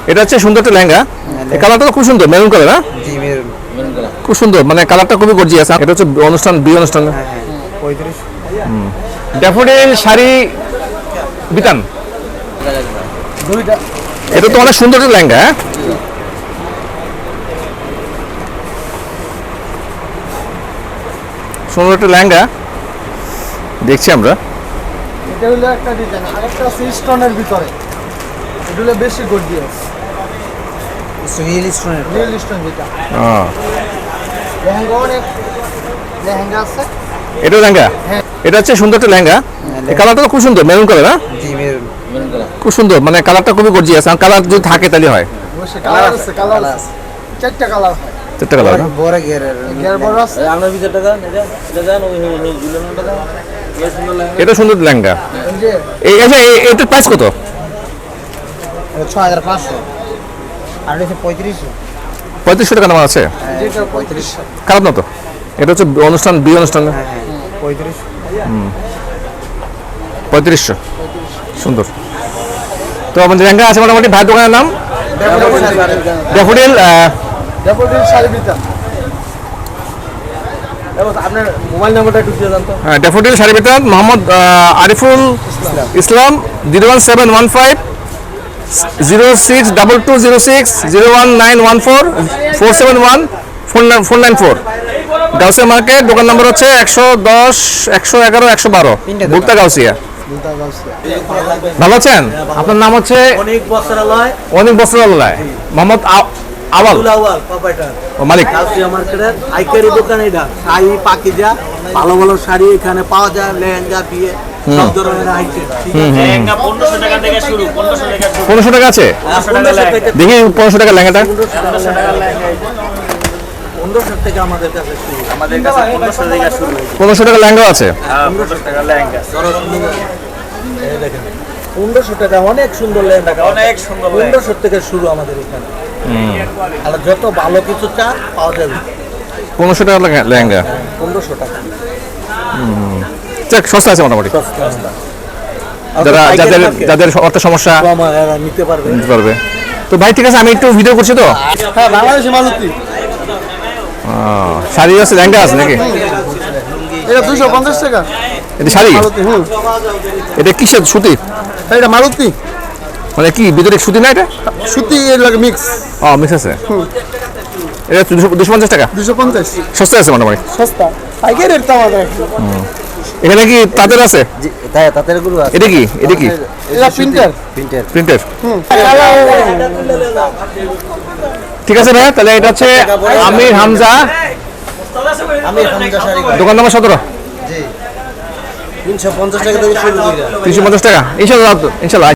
এটা হচ্ছে সুন্দর একটা লেহেঙ্গা। এই কালারটা তো খুব সুন্দর, মেরুন কালার না? জি মেরুন কালার। খুব সুন্দর, মানে কালারটা খুবই গর্জিয়াস। এটা হচ্ছে অনুষ্ঠান, বিয়ে অনুষ্ঠান। হ্যাঁ হ্যাঁ 35। ড্যাফোডিল শাড়ি বিতান, দুইটা এটা তো অনেক সুন্দর একটা লেহেঙ্গা। হ্যাঁ, সুন্দর একটা লেহেঙ্গা দেখছি আমরা। এটা হলো একটা ডিজাইন, আরেকটা আছে স্টোনের ভিতরে, এটা হলো বেশি গর্জিয়াস রিয়েল স্টোন যেটা। লেহেঙ্গা অনেক লেহেঙ্গা আছে। এটা লেহেঙ্গা, এটা হচ্ছে সুন্দর একটা লেহেঙ্গা। এই কালারটা তো খুব সুন্দর, মেরুন কালার না? জি মেরুন কালার। খুব সুন্দর, মানে কালারটা খুবই গর্জিয়াস। আর কালার যদি থাকে তাহলে হয়। অবশ্যই কালার আছে চারটা কালার হয়। চারটা কালার না? বড় গিয়ার বড় আছে। আপনার ভিতর টাকা এটা জান ওই ঝুলানো টাকা এই সুন্দর লাগে। এটা সুন্দর লেহেঙ্গা। এই যে এই আচ্ছা, এটার প্রাইস কত? 6500 আর এটা 3500। 3500 টাকা দাম আছে। যেটা 3500। খারাপ না তো। এটা হচ্ছে অনুষ্ঠান, বিয়ে অনুষ্ঠান। হ্যাঁ হ্যাঁ 3500। 3500 সুন্দর। তো আমাদের লেহেঙ্গা আছে মোটামুটি। ভাই দোকানের নাম ড্যাফোডিল ড্যাফোডিল শাড়ি বিতান। আপনার মোবাইল নাম্বারটা একটু দিয়ে দেন তো। ড্যাফোডিল শাড়ি বিতান, মোহাম্মদ আরিফুল ইসলাম, 01715 062206 01914 471 494। গাউসিয়া মার্কেট, দোকান নম্বর হচ্ছে 110 111 112, ভুক্তা গাউসিয়া। ভালো আছেন? আপনার নাম হচ্ছে? অনেক বছর লয়, অনেক বছর আল্লাহ। মোহাম্মদ আওয়াল দুলাওয়াল প্রপাইটার ও মালিক। গাউসিয়া মার্কেটের আইকারি দোকান। এটা শাড়ি পাকিজা, ভালো ভালো শাড়ি এখানে পাওয়া যায়। লেহেঙ্গা বিয়ে সব ধরনের আইটেম। লেহেঙ্গা 1500 টাকা থেকে শুরু। 1500 টাকা 1500 টাকা আছে? 1500 টাকা দেখি 1500 টাকা লেহেঙ্গাটা। 1500 টাকা লেহেঙ্গা। 1500 থেকে আমাদের কাছে শুরু। আমাদের কাছে 1500 টাকা শুরু। 1500 টাকা লেহেঙ্গা আছে। হ্যাঁ 1500 টাকা লেহেঙ্গা। এই দেখেন 1500 টাকা অনেক সুন্দর লেহেঙ্গা, অনেক সুন্দর 1500 থেকে শুরু আমাদের এখানে। আর যত ভালো কিছু চা পাওয়া যাবে 1500 টাকা লেহেঙ্গা। 1500 টাকা। যাক, সস্তা আছে মোটামুটি। যারা যাদের যাদের অর্থ সমস্যা এরা নিতে পারবে। নিতে পারবে। তো ভাই ঠিক আছে, আমি একটু ভিডিও করছি তো। হ্যাঁ বাংলাদেশি মালতী। শাড়ি আছে, লেহেঙ্গা আছে নাকি? এটা 250 টাকা। এটা শাড়ি? মালতী। এটা কিসের সুতি? এটা মালতী মানে কি ভিতরে সুতি না এটা? সুতি এর লাগে মিক্স। ও মিক্স আছে। এটা 250 টাকা। 250 সস্তা আছে মোটামুটি। সস্তা। পাইকারি রেট তো আমাদের। এখানে কি তাঁতের আছে? জি তাই তাদের গুলো আছে। এটা কি? এটা কি? এটা প্রিন্টার। প্রিন্টের। ঠিক আছে ভাই, তাহলে এটা হচ্ছে আমির হামজা, শাড়ি দোকান নম্বর 17। জি 350 টাকা থেকে শুরু করে 350 টাকা। ইনশাআল্লাহ ইনশাআল্লাহ।